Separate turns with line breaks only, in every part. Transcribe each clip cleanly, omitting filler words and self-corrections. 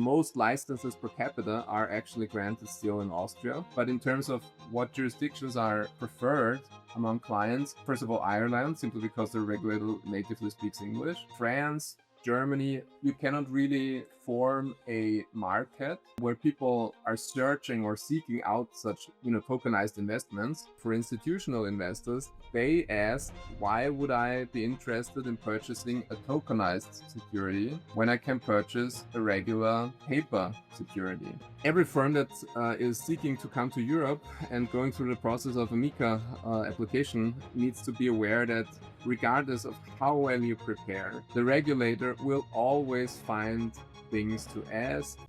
most licenses per capita are actually granted still in Austria. But in terms of what jurisdictions are preferred among clients, first of all, Ireland, simply because the regulator natively speaks English. France, Germany, you cannot really form a market where people are searching or seeking out such, tokenized investments. For institutional investors, they ask, why would I be interested in purchasing a tokenized security when I can purchase a regular paper security? Every firm that is seeking to come to Europe and going through the process of a MiCA application needs to be aware that regardless of how well you prepare, the regulator will always find things to ask.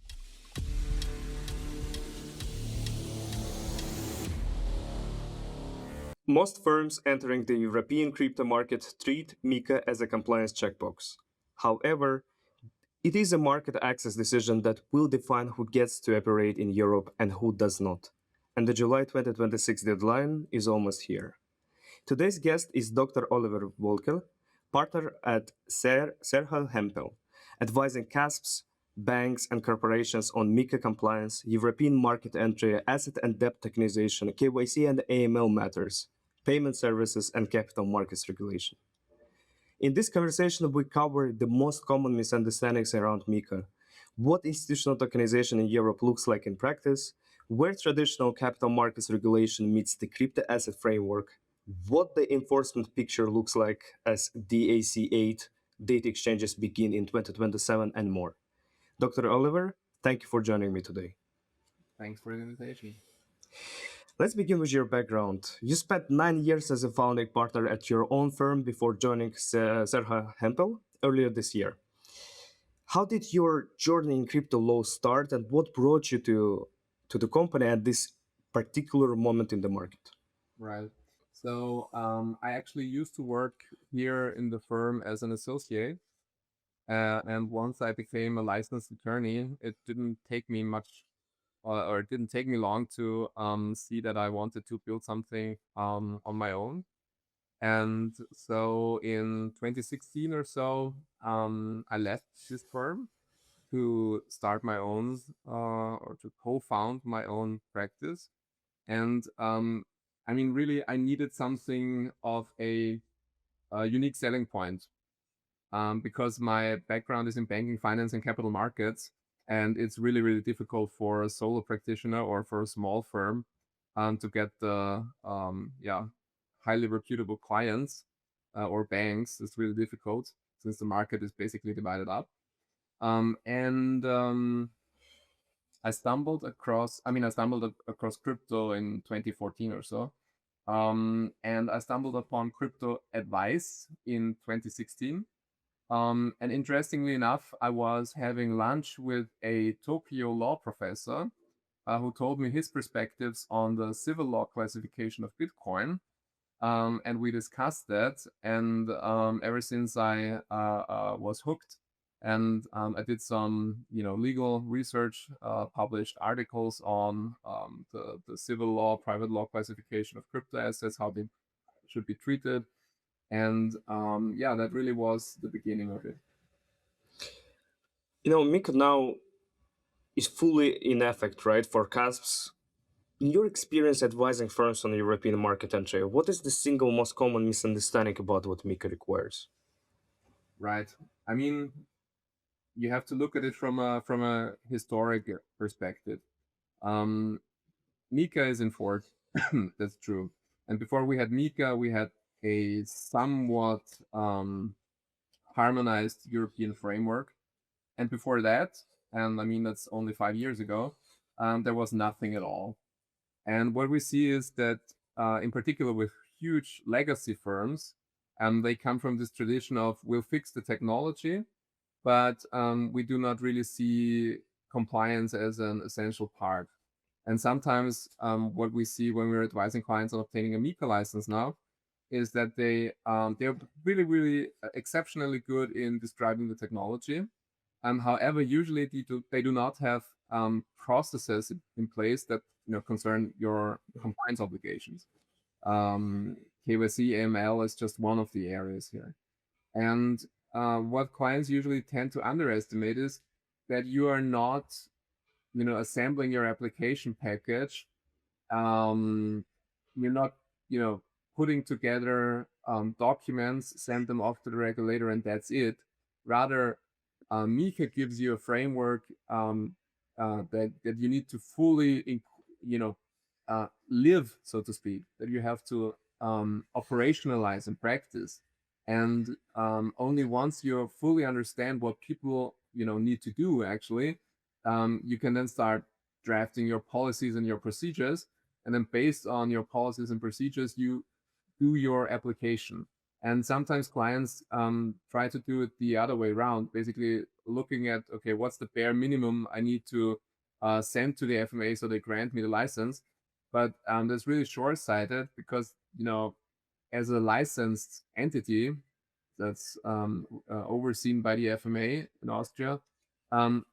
Most firms entering the European crypto market treat MiCA as a compliance checkbox. However, it is a market access decision that will define who gets to operate in Europe and who does not. And the July 2026 deadline is almost here. Today's guest is Dr. Oliver Volkel, partner at Cerha Hempel, advising CASPs, banks, and corporations on MiCA compliance, European market entry, asset and debt tokenization, KYC and AML matters, payment services, and capital markets regulation. In this conversation, we cover the most common misunderstandings around MiCA, what institutional tokenization in Europe looks like in practice, where traditional capital markets regulation meets the crypto asset framework, what the enforcement picture looks like as DAC8 data exchanges begin in 2027, and more. Dr. Oliver, thank you for joining me today.
Thanks for the invitation.
Let's begin with your background. You spent 9 years as a founding partner at your own firm before joining Cerha Hempel earlier this year. How did your journey in crypto law start, and what brought you to the company at this particular moment in the market?
Right. So I actually used to work here in the firm as an associate. And once I became a licensed attorney, it didn't take me much, or it didn't take me long to see that I wanted to build something on my own. And so in 2016 or so, I left this firm to start my own or to co-found my own practice. And really, I needed something of a unique selling point because my background is in banking, finance, and capital markets. And it's really, really difficult for a solo practitioner or for a small firm to get the highly reputable clients or banks. It's really difficult since the market is basically divided up. I stumbled across crypto in 2014 or so. And I stumbled upon crypto advice in 2016. And interestingly enough, I was having lunch with a Tokyo law professor who told me his perspectives on the civil law classification of Bitcoin. And we discussed that. And ever since I was hooked, and I did some, legal research, published articles on the civil law, private law classification of crypto assets, how they should be treated. And that really was the beginning of it.
MiCA now is fully in effect, right, for CASPs. In your experience advising firms on the European market entry, what is the single most common misunderstanding about what MiCA requires?
Right. You have to look at it from a historic perspective. MiCA is enforced. That's true. And before we had MiCA, we had a somewhat harmonized European framework. And before that, and that's only 5 years ago, there was nothing at all. And what we see is that, in particular with huge legacy firms, they come from this tradition of we'll fix the technology, but we do not really see compliance as an essential part. And sometimes what we see when we're advising clients on obtaining a MiCA license now is that they're really, really exceptionally good in describing the technology. However, usually they do not have processes in place that concern your compliance obligations. KYC, AML is just one of the areas here. And what clients usually tend to underestimate is that you are not, assembling your application package. You're not, putting together documents, send them off to the regulator, and that's it. Rather, MiCA gives you a framework that you need to fully, live, so to speak, that you have to operationalize and practice. And only once you fully understand what people, need to do, actually, you can then start drafting your policies and your procedures. And then based on your policies and procedures, you do your application. And sometimes clients try to do it the other way around, basically looking at, okay, what's the bare minimum I need to send to the FMA so they grant me the license. But that's really short-sighted because, as a licensed entity that's overseen by the FMA in Austria, um,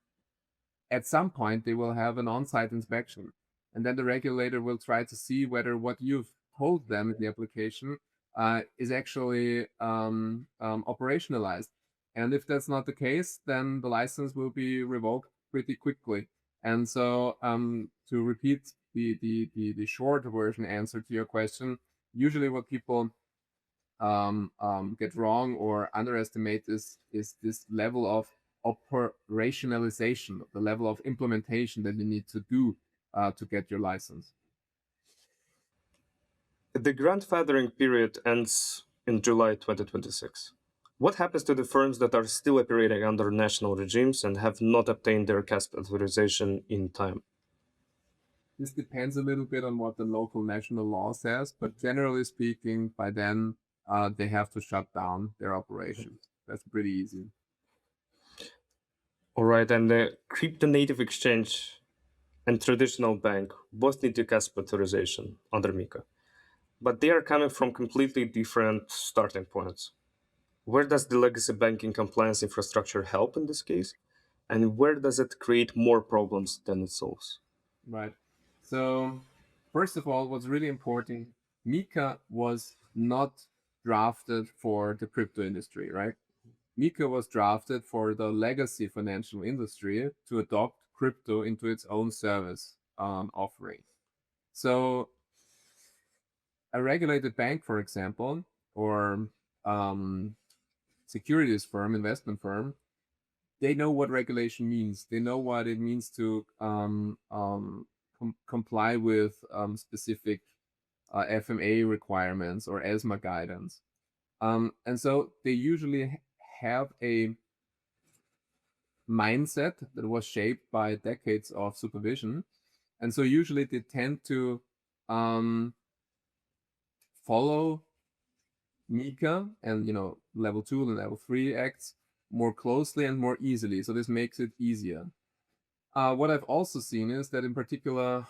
at some point they will have an on-site inspection, and then the regulator will try to see whether what you've told them in the application is actually operationalized. And if that's not the case, then the license will be revoked pretty quickly. And so to repeat the short version answer to your question, usually what people get wrong or underestimate is this level of operationalization, the level of implementation that you need to do to get your license.
The grandfathering period ends in July 2026. What happens to the firms that are still operating under national regimes and have not obtained their CASP authorization in time?
This depends a little bit on what the local national law says, but generally speaking, by then they have to shut down their operations. That's pretty easy.
All right, and the crypto native exchange and traditional bank both need to CASP authorization under MiCA, but they are coming from completely different starting points. Where does the legacy banking compliance infrastructure help in this case? And where does it create more problems than it solves?
Right. So, first of all, what's really important, MiCA was not drafted for the crypto industry, right? MiCA was drafted for the legacy financial industry to adopt crypto into its own service offering. So, a regulated bank, for example, or securities firm, investment firm, they know what regulation means. They know what it means to comply with specific FMA requirements or ESMA guidance. And so they usually have a mindset that was shaped by decades of supervision. And so usually they tend to follow MiCA and level 2 and level 3 acts more closely and more easily. So this makes it easier. What I've also seen is that in particular,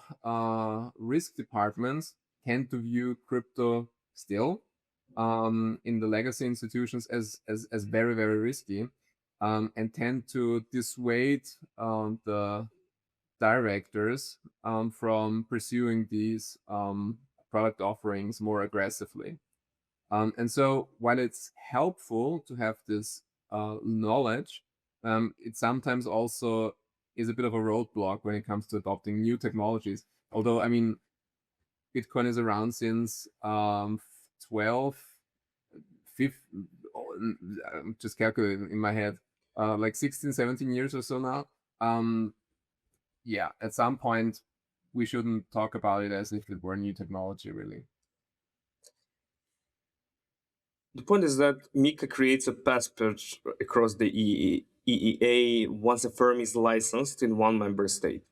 risk departments tend to view crypto still in the legacy institutions as very, very risky, and tend to dissuade the directors from pursuing these product offerings more aggressively. And so while it's helpful to have this knowledge, it sometimes also is a bit of a roadblock when it comes to adopting new technologies. Although, I mean, Bitcoin is around since 12, 15, I'm just calculating in my head, like 16, 17 years or so now. Yeah, at some point, we shouldn't talk about it as if it were new technology, really.
The point is that MiCA creates a passport across the EEA once a firm is licensed in one member state.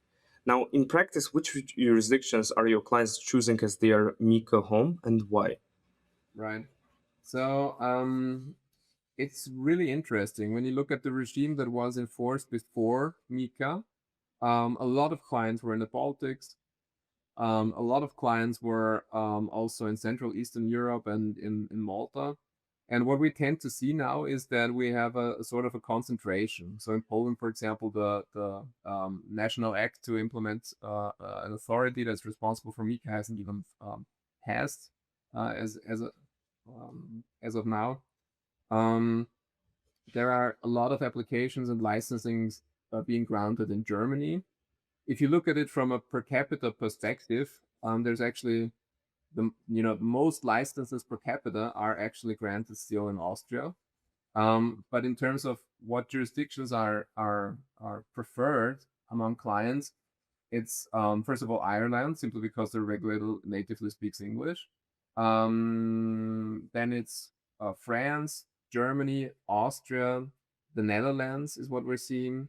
Now, in practice, which jurisdictions are your clients choosing as their MiCA home and why?
Right. So it's really interesting when you look at the regime that was enforced before MiCA. A lot of clients were in the Baltics. A lot of clients were also in Central Eastern Europe and in Malta. And what we tend to see now is that we have a sort of a concentration. So in Poland, for example, the national act to implement an authority that's responsible for MiCA hasn't even passed as of now. There are a lot of applications and licensings being granted in Germany. If you look at it from a per capita perspective, there's actually most licenses per capita are actually granted still in Austria. But in terms of what jurisdictions are preferred among clients, it's first of all Ireland, simply because the regulator natively speaks English. Then it's France, Germany, Austria, the Netherlands is what we're seeing,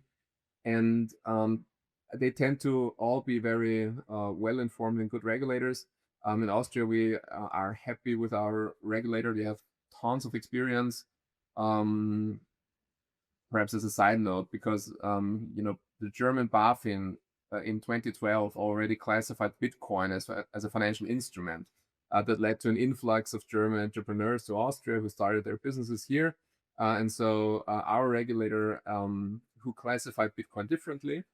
and they tend to all be very well informed and good regulators. In Austria, we are happy with our regulator. They have tons of experience. Perhaps as a side note, because the German BaFin in 2012 already classified Bitcoin as a financial instrument. That led to an influx of German entrepreneurs to Austria who started their businesses here. And so our regulator, who classified Bitcoin differently,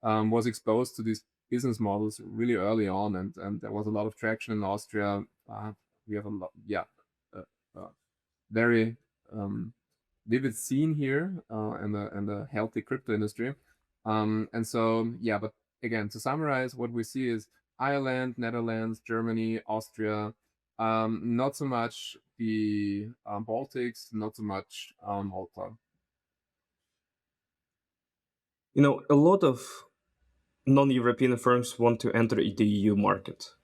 was exposed to these business models really early on, and there was a lot of traction in Austria. We have a lot, very vivid scene here, and the healthy crypto industry. And so, but again, to summarize, what we see is Ireland, Netherlands, Germany, Austria, not so much the Baltics, not so much Malta.
A lot of non-European firms want to enter the EU market.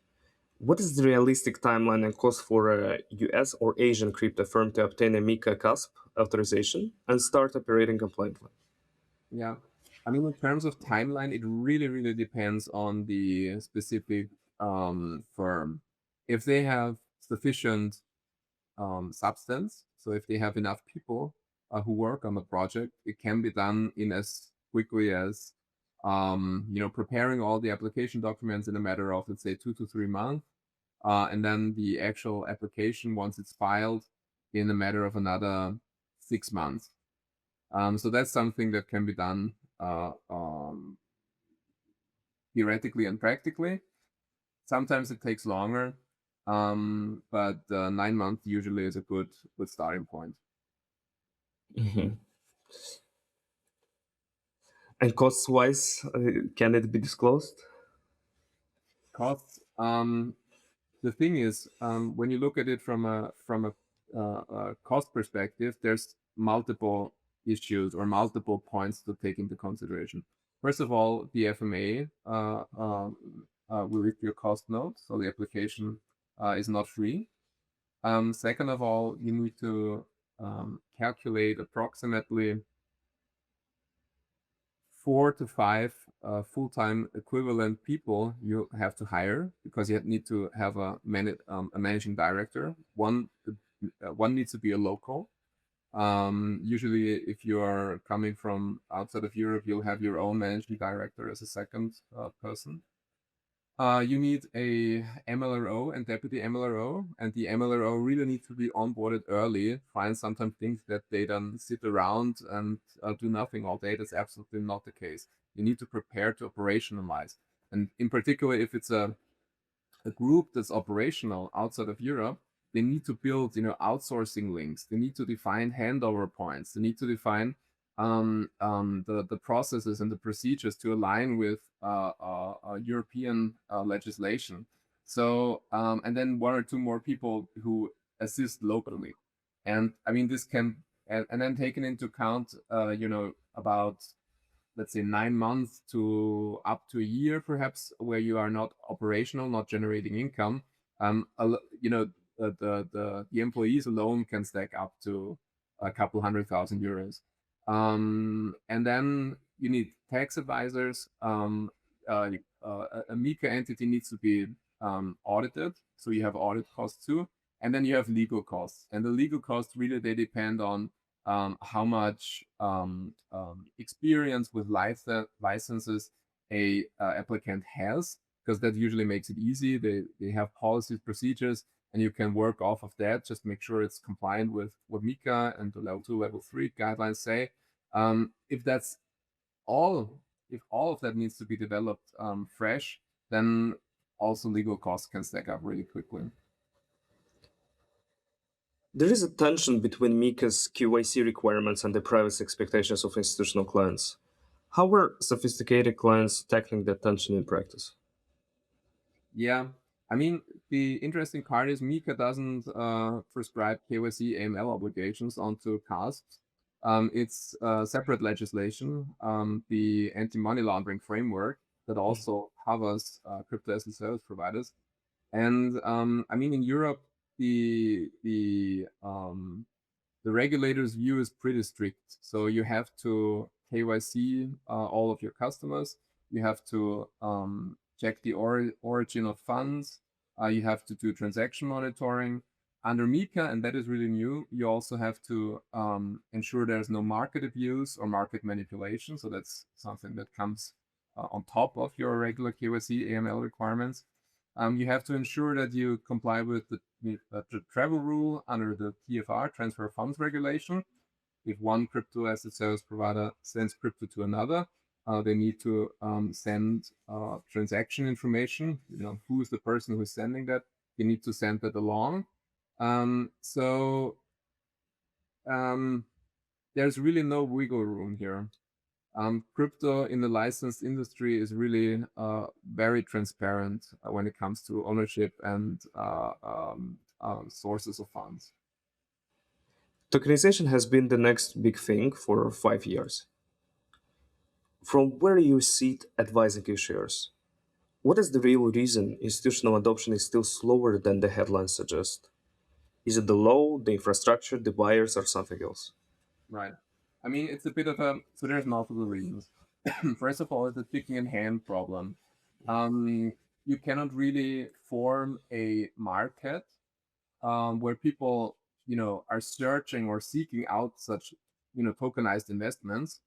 What is the realistic timeline and cost for a US or Asian crypto firm to obtain a MiCA CASP authorization and start operating compliantly?
Yeah. I mean, in terms of timeline, it really, really depends on the specific firm. If they have sufficient substance, so if they have enough people who work on the project, it can be done in as quickly as preparing all the application documents in a matter of, let's say, 2 to 3 months, and then the actual application, once it's filed, in a matter of another 6 months. So that's something that can be done theoretically and practically. Sometimes it takes longer, but 9 months usually is a good starting point.
Mm-hmm. And cost-wise, can it be disclosed?
Costs. The thing is, when you look at it from a cost perspective, there's multiple issues or multiple points to take into consideration. First of all, the FMA will issue your cost note, so the application is not free. Second of all, you need to calculate approximately 4 to 5 full-time equivalent people you have to hire, because you need to have a managing director. One needs to be a local. Usually, if you are coming from outside of Europe, you'll have your own managing director as a second person. You need a MLRO and deputy MLRO, and the MLRO really needs to be onboarded early. Clients sometimes think that they then sit around and do nothing all day. That's absolutely not the case. You need to prepare to operationalize. And in particular, if it's a group that's operational outside of Europe, they need to build, outsourcing links. They need to define handover points. They need to define the processes and the procedures to align with European legislation. So, and then 1 or 2 more people who assist locally. And I mean, this can, and then taken into account, about, let's say, 9 months to up to a year, perhaps, where you are not operational, not generating income. The employees alone can stack up to a couple €100,000. And then you need tax advisors. A MiCA entity needs to be audited, so you have audit costs too. And then you have legal costs, and the legal costs really, they depend on how much experience with licenses a applicant has, because that usually makes it easy. They have policies, procedures, and you can work off of that. Just make sure it's compliant with what MiCA and the level 2, level 3 guidelines say. If all of that needs to be developed fresh, then also legal costs can stack up really quickly.
There is a tension between MiCA's KYC requirements and the privacy expectations of institutional clients. How are sophisticated clients tackling that tension in practice?
Yeah, I mean, the interesting part is MiCA doesn't prescribe KYC AML obligations onto CASPs. It's separate legislation, the anti-money laundering framework that also covers crypto as a service providers. And I mean, in Europe, the regulator's view is pretty strict. So you have to KYC all of your customers. You have to check the origin of funds. You have to do transaction monitoring. Under MiCA, and that is really new, you also have to ensure there's no market abuse or market manipulation. So that's something that comes on top of your regular KYC AML requirements. You have to ensure that you comply with the travel rule under the TFR, Transfer of Funds Regulation. If one crypto asset service provider sends crypto to another, they need to send transaction information. You know, who is the person who's sending that? You need to send that along. So there's really no wiggle room here. Crypto in the licensed industry is really very transparent when it comes to ownership and sources of funds.
Tokenization has been the next big thing for 5 years. From where you sit advising issuers, what is the real reason institutional adoption is still slower than the headlines suggest? Is it the law, the infrastructure, the buyers, or something else?
Right. I mean, it's a bit of a, so there's multiple reasons. First of all, it's a chicken and hen problem. You cannot really form a market where people, you know, are searching or seeking out such, you know, tokenized investments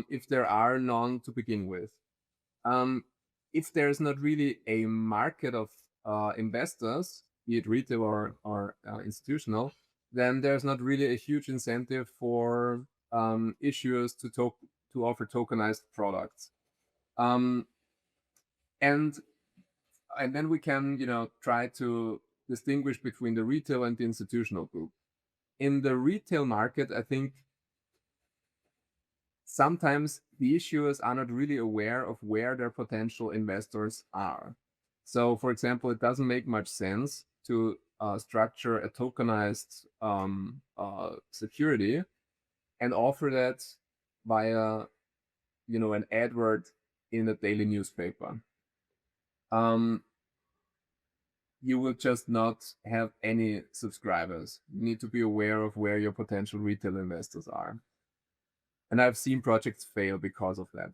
if there are none to begin with. If there's not really a market of investors, be it retail or institutional, then there's not really a huge incentive for issuers to offer tokenized products. Um, and and then we can, you know, try to distinguish between the retail and the institutional group. In the retail market, I think sometimes the issuers are not really aware of where their potential investors are. So, for example, it doesn't make much sense to structure a tokenized security and offer that via, you know, an advert in a daily newspaper. You will just not have any subscribers. You need to be aware of where your potential retail investors are. And I've seen projects fail because of that.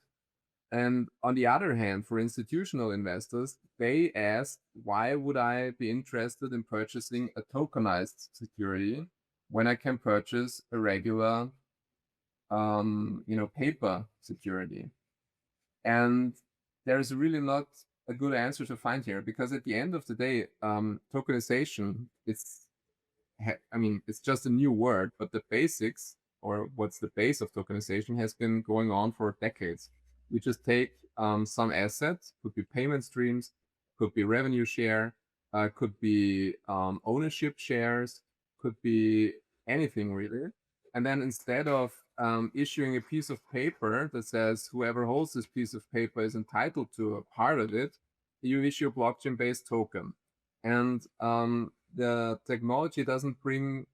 And on the other hand, for institutional investors, they ask, why would I be interested in purchasing a tokenized security when I can purchase a regular, you know, paper security? And there's really not a good answer to find here, because at the end of the day, tokenization is, I mean, it's just a new word, but the basics, or what's the base of tokenization, has been going on for decades. We just take some assets, could be payment streams, could be revenue share, could be ownership shares, could be anything really. And then instead of issuing a piece of paper that says whoever holds this piece of paper is entitled to a part of it, you issue a blockchain-based token. And the technology doesn't bring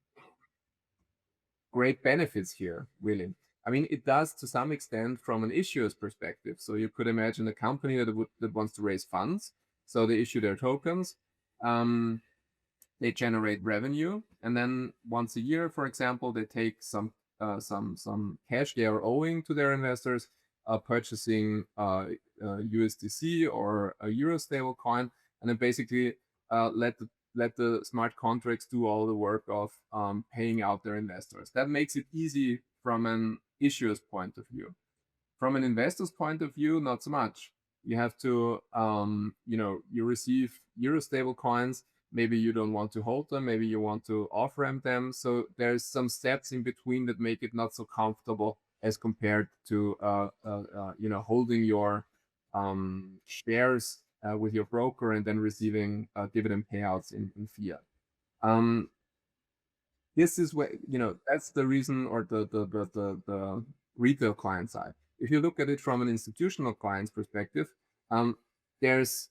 great benefits here, really. I mean, it does to some extent from an issuer's perspective. So you could imagine a company that wants to raise funds. So they issue their tokens. They generate revenue, and then once a year, for example, they take some cash they are owing to their investors, purchasing USDC or a euro stable coin, and then basically let the smart contracts do all the work of paying out their investors. That makes it easy from an issuer's point of view. From an investor's point of view, not so much. You have to, you know, you receive euro stable coins. Maybe you don't want to hold them. Maybe you want to off-ramp them. So there's some steps in between that make it not so comfortable as compared to, you know, holding your shares with your broker and then receiving dividend payouts in fiat. This is where, you know, that's the reason, or the retail client side. If you look at it from an institutional client's perspective, there's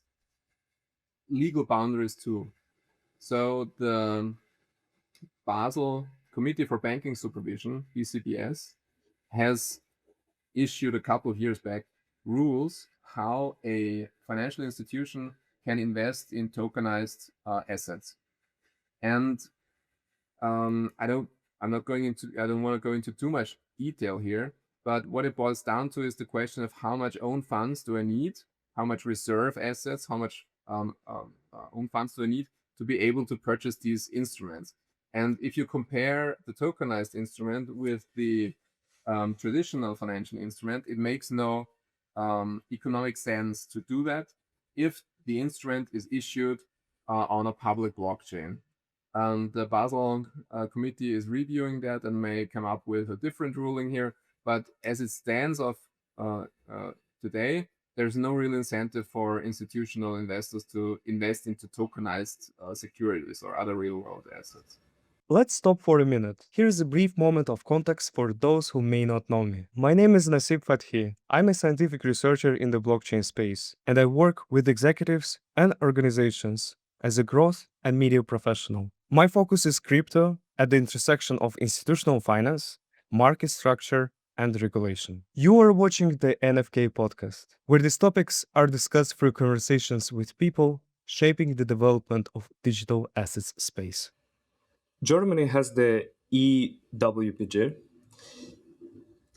legal boundaries too. So the Basel Committee for Banking Supervision, BCBS, has issued a couple of years back rules how a financial institution can invest in tokenized assets. And I don't want to go into too much detail here, but what it boils down to is the question of how much own funds do I need, how much reserve assets, how much own funds do I need to be able to purchase these instruments. And if you compare the tokenized instrument with the traditional financial instrument, it makes no economic sense to do that if the instrument is issued on a public blockchain. The Basel committee is reviewing that and may come up with a different ruling here. But as it stands of today, there's no real incentive for institutional investors to invest into tokenized securities or other real world assets.
Let's stop for a minute. Here's a brief moment of context for those who may not know me. My name is Nasib Fathi. I'm a scientific researcher in the blockchain space, and I work with executives and organizations as a growth and media professional. My focus is crypto at the intersection of institutional finance, market structure, and regulation. You are watching the NFK podcast, where these topics are discussed through conversations with people shaping the development of digital assets space.
Germany has the EWPG.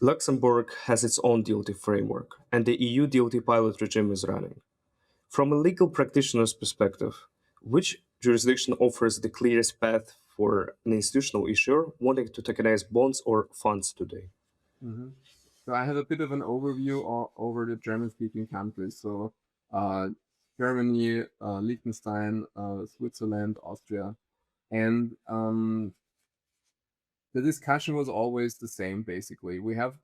Luxembourg has its own DLT framework, and the EU DLT pilot regime is running. From a legal practitioner's perspective, which jurisdiction offers the clearest path for an institutional issuer wanting to tokenize bonds or funds today?
Mm-hmm. So I have a bit of an overview over the German-speaking countries. So Germany, Liechtenstein, Switzerland, Austria, and the discussion was always the same. Basically, we have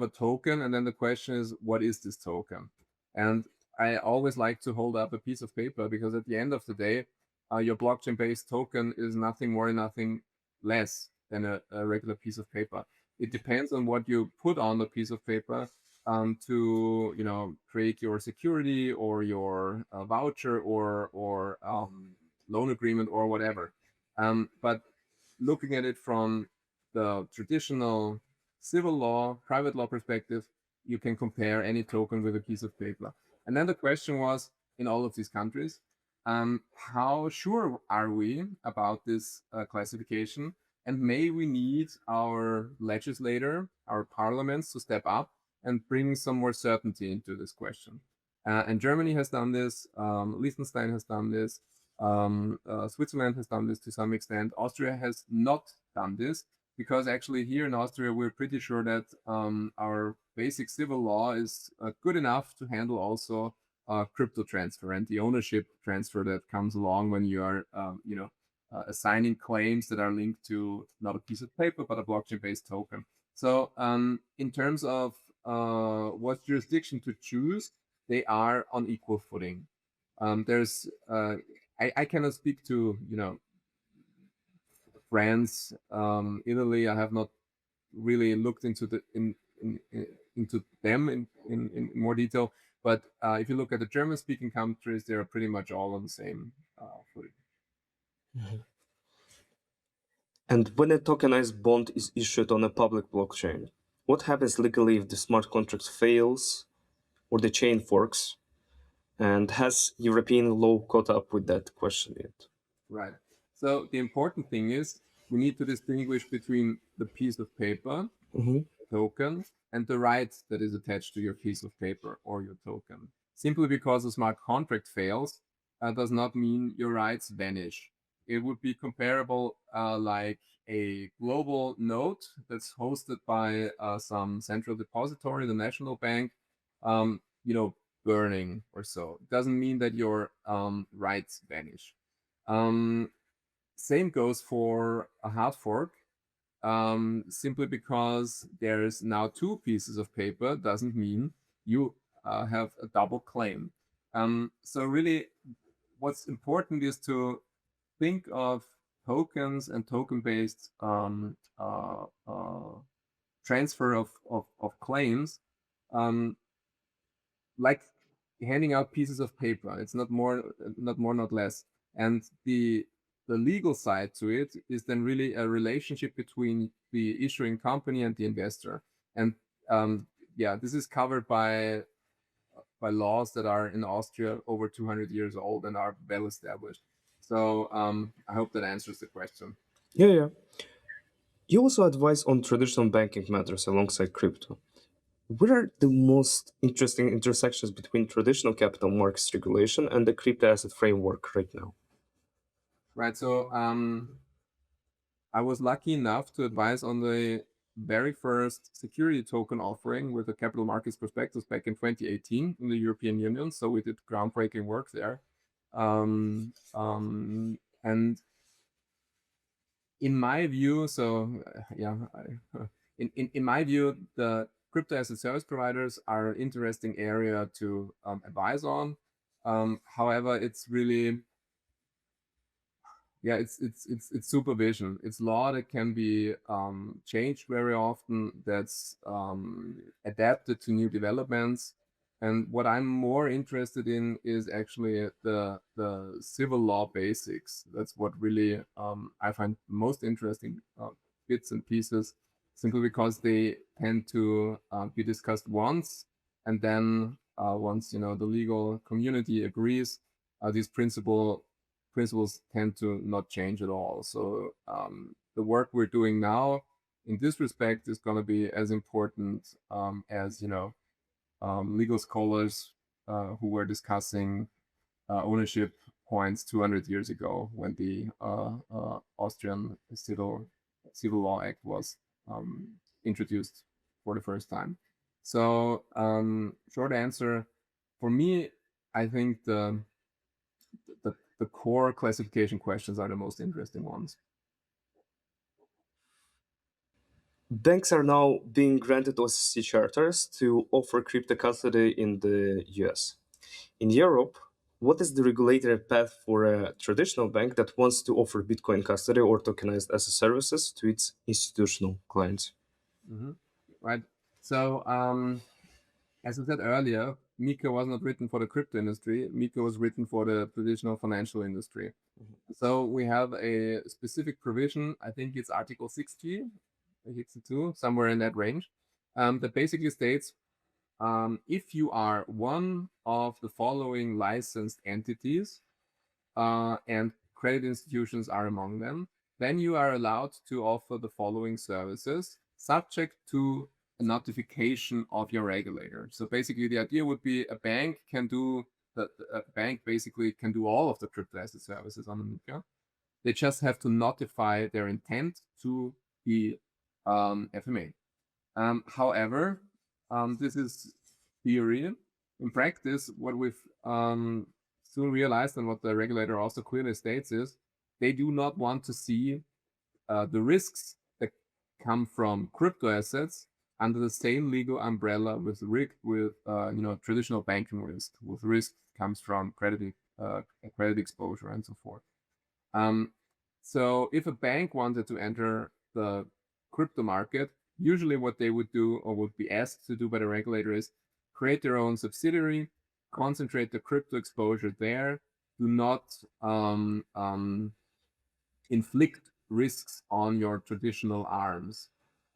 a token, and then the question is, what is this token? And I always like to hold up a piece of paper because at the end of the day, your blockchain-based token is nothing more and nothing less than a regular piece of paper. It depends on what you put on the piece of paper to create your security or your voucher or loan agreement or whatever. But looking at it from the traditional civil law, private law perspective, you can compare any token with a piece of paper. And then the question was in all of these countries, how sure are we about this classification? And may we need our legislator, our parliaments to step up and bring some more certainty into this question. And Germany has done this, Liechtenstein has done this, Switzerland has done this to some extent. Austria has not done this because actually here in Austria, we're pretty sure that our basic civil law is good enough to handle also crypto transfer and the ownership transfer that comes along when you are, assigning claims that are linked to not a piece of paper, but a blockchain-based token. So in terms of what jurisdiction to choose, they are on equal footing. There's I cannot speak to France, Italy. I have not really looked into into them in more detail. But if you look at the German-speaking countries, they are pretty much all on the same footing.
And when a tokenized bond is issued on a public blockchain, what happens legally if the smart contract fails or the chain forks? And has European law caught up with that question yet?
Right. So the important thing is we need to distinguish between the piece of paper,
Mhm.
token, and the right that is attached to your piece of paper or your token. Simply because a smart contract fails does not mean your rights vanish. It would be comparable like a global note that's hosted by some central depository, the national bank, burning or so. It doesn't mean that your rights vanish. Same goes for a hard fork. Simply because there's now two pieces of paper doesn't mean you have a double claim. So really, what's important is to think of tokens and token-based transfer of claims, like handing out pieces of paper. It's not more, not less. And the legal side to it is then really a relationship between the issuing company and the investor. And yeah, this is covered by laws that are in Austria over 200 years old and are well established. So I hope that answers the question.
Yeah. You also advise on traditional banking matters alongside crypto. What are the most interesting intersections between traditional capital markets regulation and the crypto asset framework right now?
Right. So I was lucky enough to advise on the very first security token offering with the capital markets prospectus back in 2018 in the European Union. So we did groundbreaking work there. And in my view, in my view, the crypto as a service providers are an interesting area to advise on. However, it's really, it's supervision. It's law that can be changed very often. That's adapted to new developments. And what I'm more interested in is actually the civil law basics. That's what really I find most interesting bits and pieces, simply because they tend to be discussed once, and then once the legal community agrees, these principles tend to not change at all. So the work we're doing now in this respect is going to be as important as legal scholars who were discussing ownership points 200 years ago when the Austrian Civil Law Act was introduced for the first time. So short answer, for me, I think the core classification questions are the most interesting ones.
Banks are now being granted OCC charters to offer crypto custody in the US. In Europe, what is the regulatory path for a traditional bank that wants to offer Bitcoin custody or tokenized as a services to its institutional clients?
Mm-hmm. Right. So as I said earlier, MiCA was not written for the crypto industry. MiCA was written for the traditional financial industry. So we have a specific provision, I think it's Article 60, 62, somewhere in that range, that basically states if you are one of the following licensed entities, and credit institutions are among them, then you are allowed to offer the following services, subject to a notification of your regulator. So basically, the idea would be a bank can do basically can do all of the crypto asset services on the MiCA. They just have to notify their intent to the FMA. However, this is theory. In practice, what we've soon realized, and what the regulator also clearly states, is they do not want to see the risks that come from crypto assets under the same legal umbrella with traditional banking risk. With risk comes from credit exposure and so forth. So if a bank wanted to enter the crypto market, usually what they would do, or would be asked to do by the regulator, is create their own subsidiary, concentrate the crypto exposure there, do not inflict risks on your traditional arms.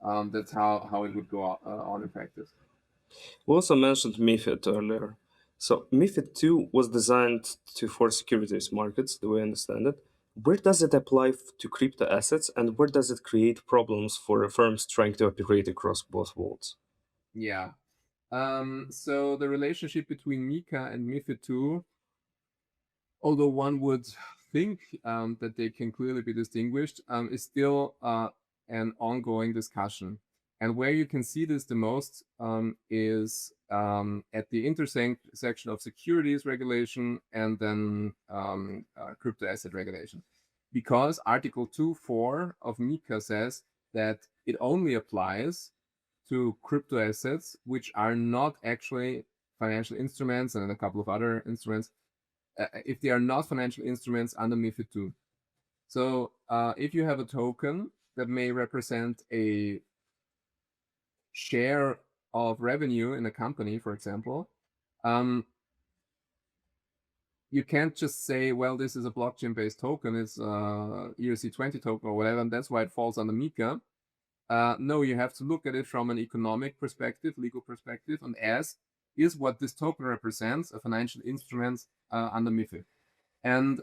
That's how it would go on in practice.
We also mentioned MiFID earlier. So MiFID 2 was designed for securities markets, the way I understand it. Where does it apply to crypto assets, and where does it create problems for firms trying to operate across both worlds?
Yeah. So the relationship between MiCA and MiFID 2, although one would think that they can clearly be distinguished, is still an ongoing discussion. And where you can see this the most is at the intersection of securities regulation and then crypto asset regulation. Because Article 2.4 of MiCA says that it only applies to crypto assets which are not actually financial instruments and a couple of other instruments, if they are not financial instruments under MiFID 2. So if you have a token that may represent a share of revenue in a company, for example, you can't just say, well, this is a blockchain-based token, it's ERC20 token or whatever, and that's why it falls under MiCA. No, you have to look at it from an economic perspective, legal perspective, and as is what this token represents, a financial instrument under MiFID. And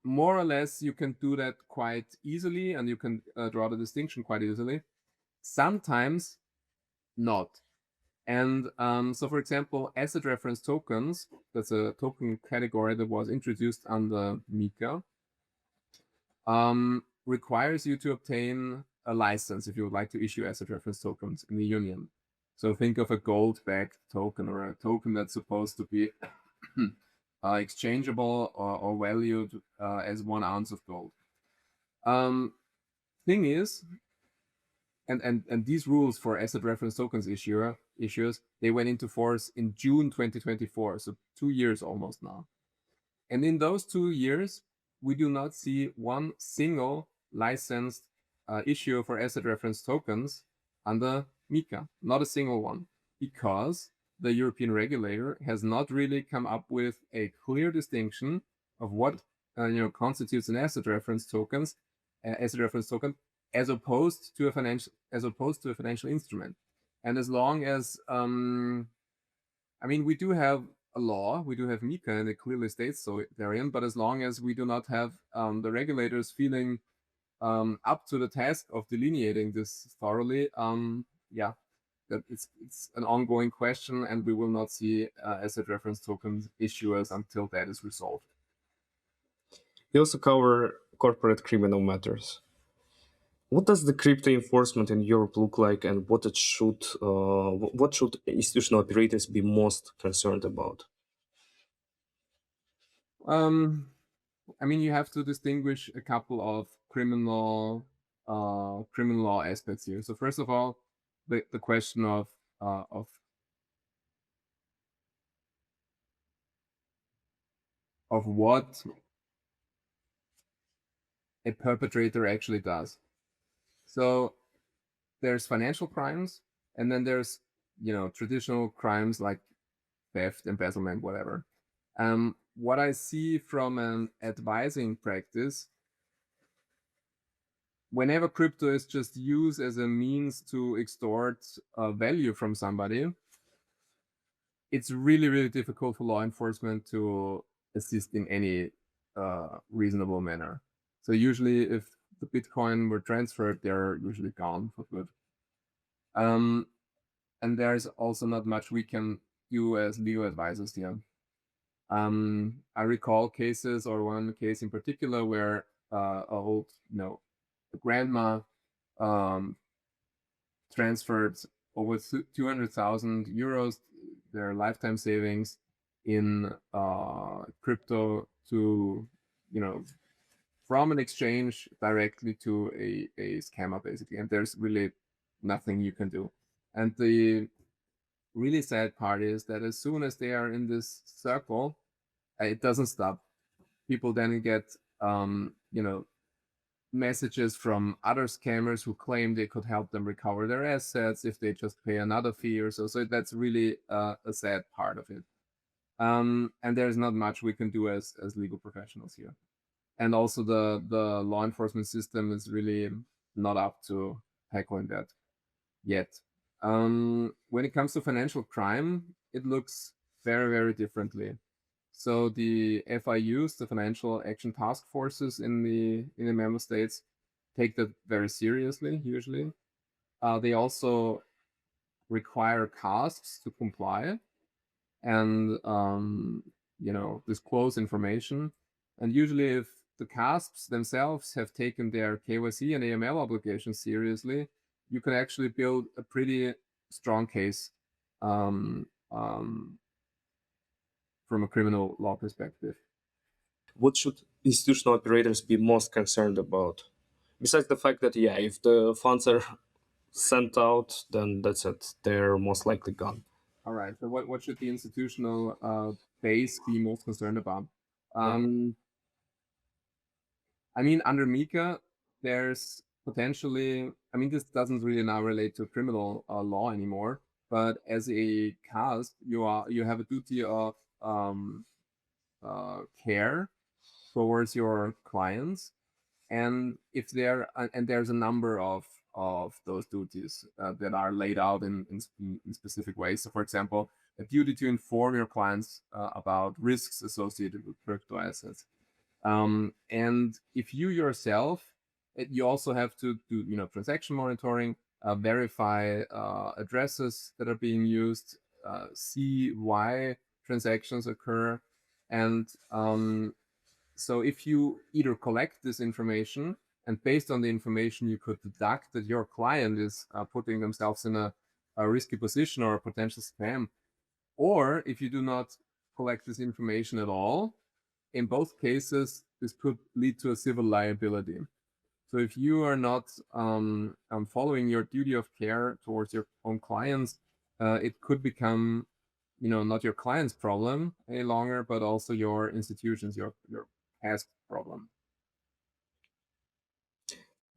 more or less, you can do that quite easily, and you can draw the distinction quite easily. Sometimes not. And so, for example, asset reference tokens, that's a token category that was introduced under MiCA, requires you to obtain a license if you would like to issue asset reference tokens in the union. So think of a gold-backed token or a token that's supposed to be exchangeable or valued as 1 ounce of gold. Thing is, and these rules for asset reference tokens issuers, they went into force in June 2024, so 2 years almost now. And in those 2 years, we do not see one single licensed issuer for asset reference tokens under MiCA, not a single one, because the European regulator has not really come up with a clear distinction of what constitutes an asset reference token, as opposed to a financial instrument. And as long as we do have a law, we do have MiCA, and it clearly states so therein, but as long as we do not have the regulators feeling up to the task of delineating this thoroughly, that it's an ongoing question, and we will not see asset reference tokens issuers until that is resolved.
You also cover corporate criminal matters. What does the crypto enforcement in Europe look like, and what should institutional operators be most concerned about?
You have to distinguish a couple of criminal law aspects here. So first of all, the question of what a perpetrator actually does. So there's financial crimes, and then there's traditional crimes like theft, embezzlement, whatever. What I see from an advising practice, whenever crypto is just used as a means to extort value from somebody, it's really, really difficult for law enforcement to assist in any reasonable manner. So usually if the Bitcoin were transferred, they're usually gone for good. And there's also not much we can do as legal advisors here. I recall cases, or one case in particular, where a old, grandma transferred over 200,000 euros, their lifetime savings, in crypto to, from an exchange directly to a scammer, basically. And there's really nothing you can do. And the really sad part is that as soon as they are in this circle, it doesn't stop. People then get, messages from other scammers who claim they could help them recover their assets if they just pay another fee or so. So that's really a sad part of it. And there's not much we can do as legal professionals here. And also the law enforcement system is really not up to tackling that yet. When it comes to financial crime, it looks very, very differently. So the FIUs, the Financial Action Task Forces in the member states, take that very seriously, usually. They also require CASPs to comply and disclose information. And usually if the CASPs themselves have taken their KYC and AML obligations seriously, you can actually build a pretty strong case from a criminal law perspective.
What should institutional operators be most concerned about? Besides the fact that, if the funds are sent out, then that's it. They're most likely gone.
All right. So what should the institutional base be most concerned about? Under MiCA, there's potentially I mean, this doesn't really now relate to criminal law anymore, but as a CASP, you have a duty of care towards your clients, and if there and there's a number of those duties that are laid out in specific ways. So, for example, a duty to inform your clients about risks associated with crypto assets. And if you yourself, you also have to do, transaction monitoring, verify addresses that are being used, see why transactions occur. And so if you either collect this information, and based on the information, you could deduct that your client is putting themselves in a risky position or a potential scam, or if you do not collect this information at all, in both cases, this could lead to a civil liability. So if you are not following your duty of care towards your own clients, it could become, not your client's problem any longer, but also your institution's, your CASP problem.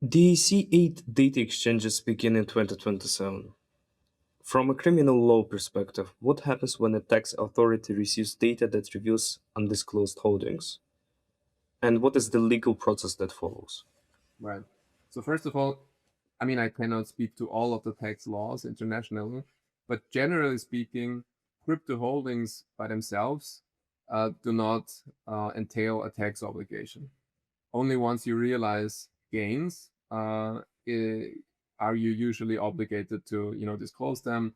The C8 data exchanges begin in 2027. From a criminal law perspective, what happens when a tax authority receives data that reveals undisclosed holdings? And what is the legal process that follows?
Right. So first of all, I mean, I cannot speak to all of the tax laws internationally, but generally speaking, crypto holdings by themselves do not entail a tax obligation. Only once you realize gains are you usually obligated to, disclose them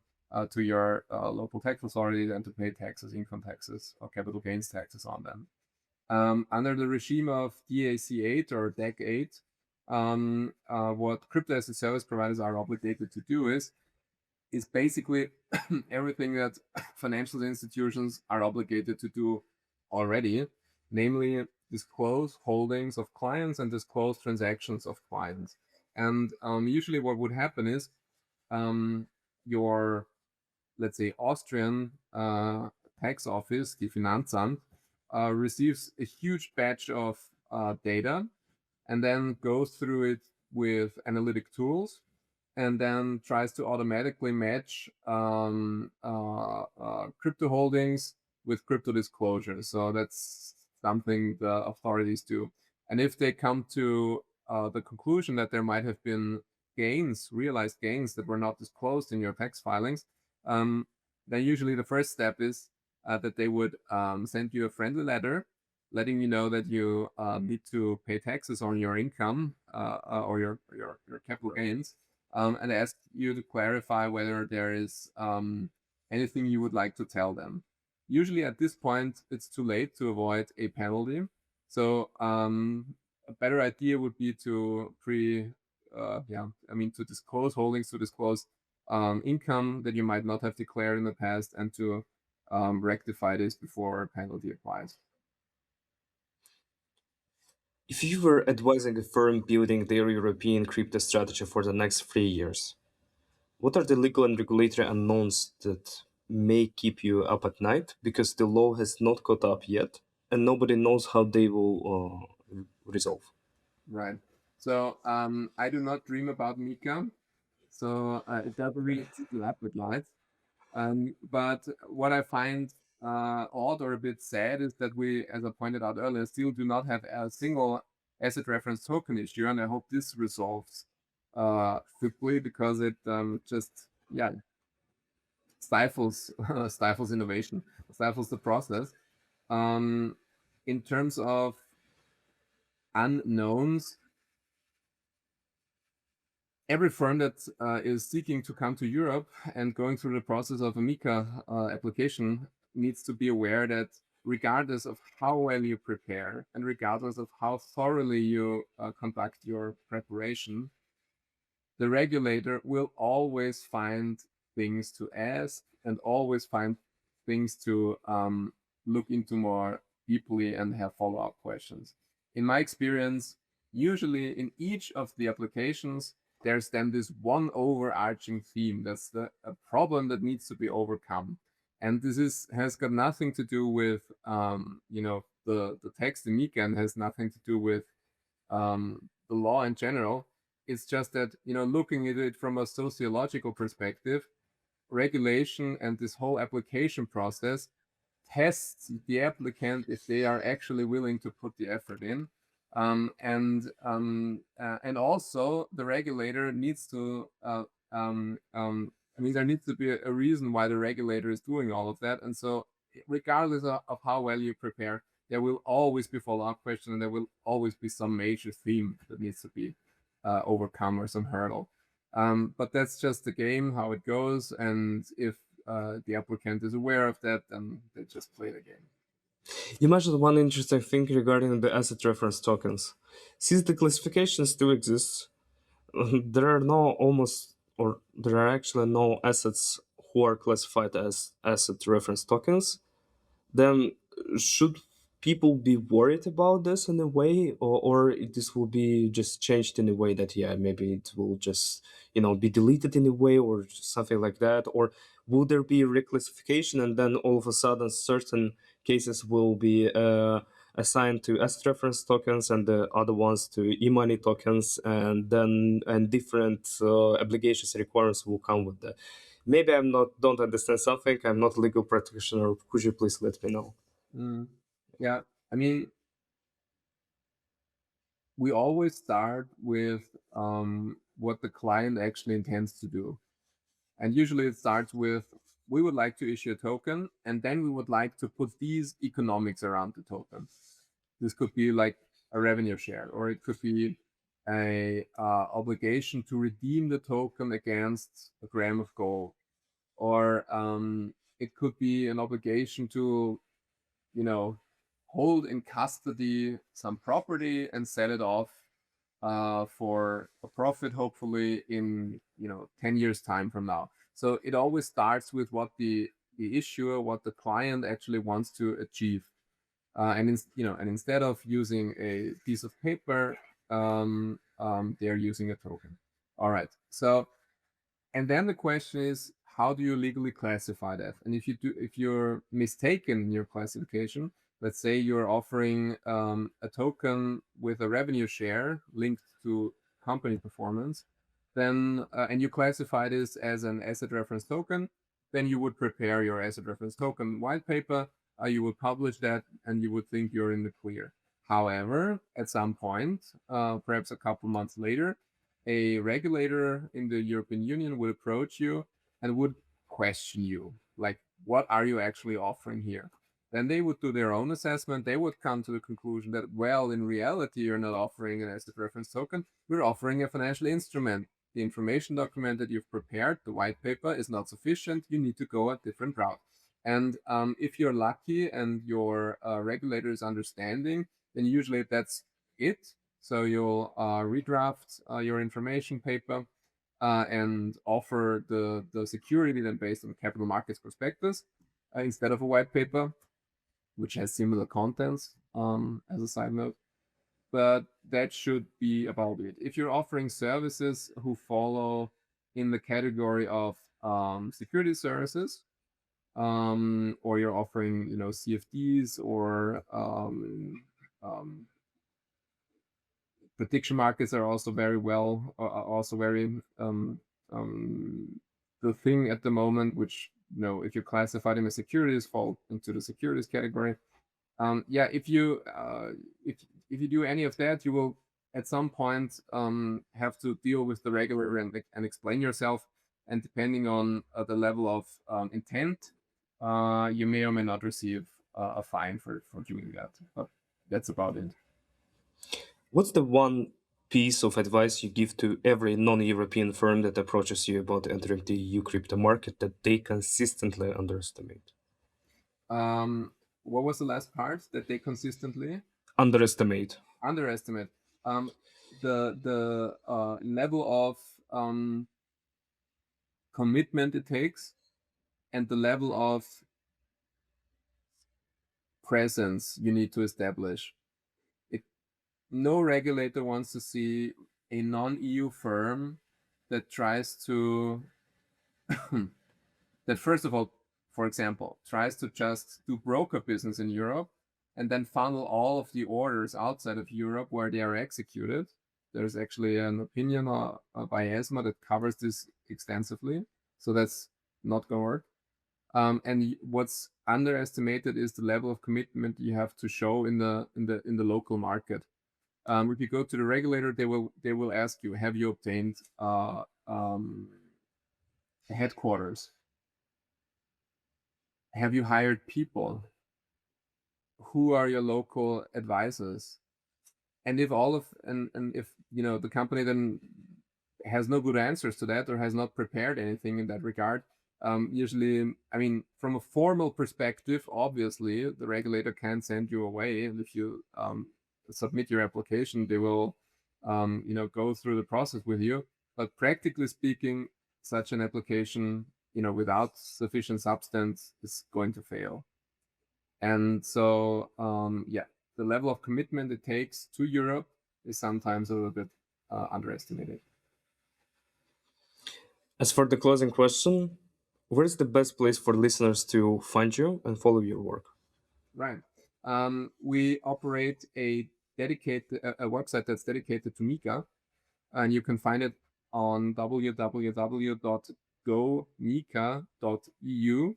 to your local tax authority and to pay taxes, income taxes, or capital gains taxes on them. Under the regime of DAC8 or DAC8, what crypto as a service providers are obligated to do is basically everything that financial institutions are obligated to do already, namely disclose holdings of clients and disclose transactions of clients. And usually what would happen is your, let's say, Austrian tax office, the Finanzamt, receives a huge batch of data and then goes through it with analytic tools and then tries to automatically match crypto holdings with crypto disclosures. So that's something the authorities do. And if they come to the conclusion that there might have been gains, realized gains that were not disclosed in your tax filings, then usually the first step is that they would send you a friendly letter letting you know that you need to pay taxes on your income or your capital gains, and ask you to clarify whether there is anything you would like to tell them. Usually at this point, it's too late to avoid a penalty. So a better idea would be to to disclose holdings, to disclose income that you might not have declared in the past, and to rectify this before a penalty applies.
If you were advising a firm building their European crypto strategy for the next 3 years, what are the legal and regulatory unknowns that may keep you up at night because the law has not caught up yet and nobody knows how they will resolve?
Right. So I do not dream about MiCA, so it doesn't really keep up with light. But what I find odd or a bit sad is that we, as I pointed out earlier, still do not have a single asset reference token issue, and I hope this resolves quickly because it just stifles stifles innovation, stifles the process. In terms of unknowns, every firm that is seeking to come to Europe and going through the process of a MiCA application needs to be aware that regardless of how well you prepare and regardless of how thoroughly you conduct your preparation, the regulator will always find things to ask and always find things to look into more deeply and have follow-up questions. In my experience, usually in each of the applications, there's then this one overarching theme. That's a problem that needs to be overcome. And this has got nothing to do with the text in MiCA, and has nothing to do with the law in general. It's just that, looking at it from a sociological perspective, regulation and this whole application process tests the applicant if they are actually willing to put the effort in. And also the regulator needs to, there needs to be a reason why the regulator is doing all of that. And so regardless of how well you prepare, there will always be follow-up questions, and there will always be some major theme that needs to be overcome, or some hurdle. But that's just the game, how it goes. And if the applicant is aware of that, then they just play the game.
You mentioned one interesting thing regarding the asset reference tokens. Since the classification still exists, there are actually no assets who are classified as asset reference tokens. Then should people be worried about this in a way, or this will be just changed in a way that, yeah, maybe it will just be deleted in a way or something like that? Or will there be reclassification, and then all of a sudden certain cases will be assigned to asset reference tokens and the other ones to e-money tokens, and different obligations and requirements will come with that? Maybe don't understand something. I'm not a legal practitioner. Could you please let me know?
Yeah, we always start with what the client actually intends to do. And usually it starts with, we would like to issue a token, and then we would like to put these economics around the token. This could be like a revenue share, or it could be a obligation to redeem the token against a gram of gold, or it could be an obligation to, hold in custody some property and sell it off for a profit, hopefully in 10 years time from now. So it always starts with what the issuer, what the client actually wants to achieve. And instead of using a piece of paper, they're using a token. All right. So, and then the question is, how do you legally classify that? And if you're mistaken in your classification, let's say you're offering a token with a revenue share linked to company performance, then and you classify this as an asset reference token, then you would prepare your asset reference token white paper. You would publish that, and you would think you're in the clear. However, at some point, perhaps a couple months later, a regulator in the European Union would approach you and would question you, like, what are you actually offering here? Then they would do their own assessment. They would come to the conclusion that, well, in reality, you're not offering an asset reference token. We're offering a financial instrument. The information document that you've prepared, the white paper, is not sufficient. You need to go a different route. And if you're lucky and your regulator is understanding, then usually that's it. So you'll redraft your information paper and offer the security then based on capital markets prospectus instead of a white paper, which has similar contents as a side note. But that should be about it. If you're offering services who follow in the category of security services, or you're offering, CFDs or prediction markets are also very the thing at the moment, which, if you classify them as securities, fall into the securities category. If you do any of that, you will at some point have to deal with the regulator and explain yourself. And depending on the level of intent, you may or may not receive a fine for doing that. But that's about it.
What's the one piece of advice you give to every non-European firm that approaches you about entering the EU crypto market that they consistently underestimate?
What was the last part? That they consistently
underestimate?
The level of commitment it takes, and the level of presence you need to establish. No regulator wants to see a non-EU firm that tries to that first of all, for example, tries to just do broker business in Europe and then funnel all of the orders outside of Europe where they are executed, There's actually an opinion by ESMA that covers this extensively, so that's not going to work. And what's underestimated is the level of commitment you have to show in the local market. If you go to the regulator, they will ask you, have you obtained headquarters? Have you hired people? Who are your local advisors? And if if the company then has no good answers to that or has not prepared anything in that regard, usually, I mean, from a formal perspective, obviously the regulator can send you away, and if you submit your application, they will go through the process with you. But practically speaking, such an application without sufficient substance is going to fail. And so yeah, the level of commitment it takes to Europe is sometimes a little bit underestimated.
As for the closing question, where is the best place for listeners to find you and follow your work?
Right. We operate a website that's dedicated to MiCA, and you can find it on www.gomica.eu.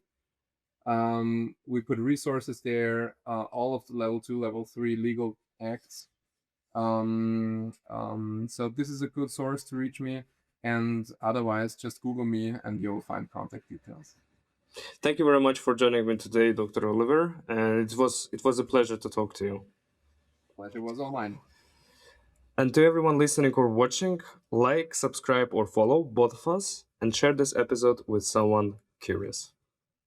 We put resources there, all of the level 2, level 3 legal acts. So this is a good source to reach me, and otherwise just Google me and you'll find contact details.
Thank you very much for joining me today, Dr. Oliver, and it was a pleasure to talk to you.
Pleasure was all mine.
And to everyone listening or watching, like, subscribe, or follow both of us, and share this episode with someone curious.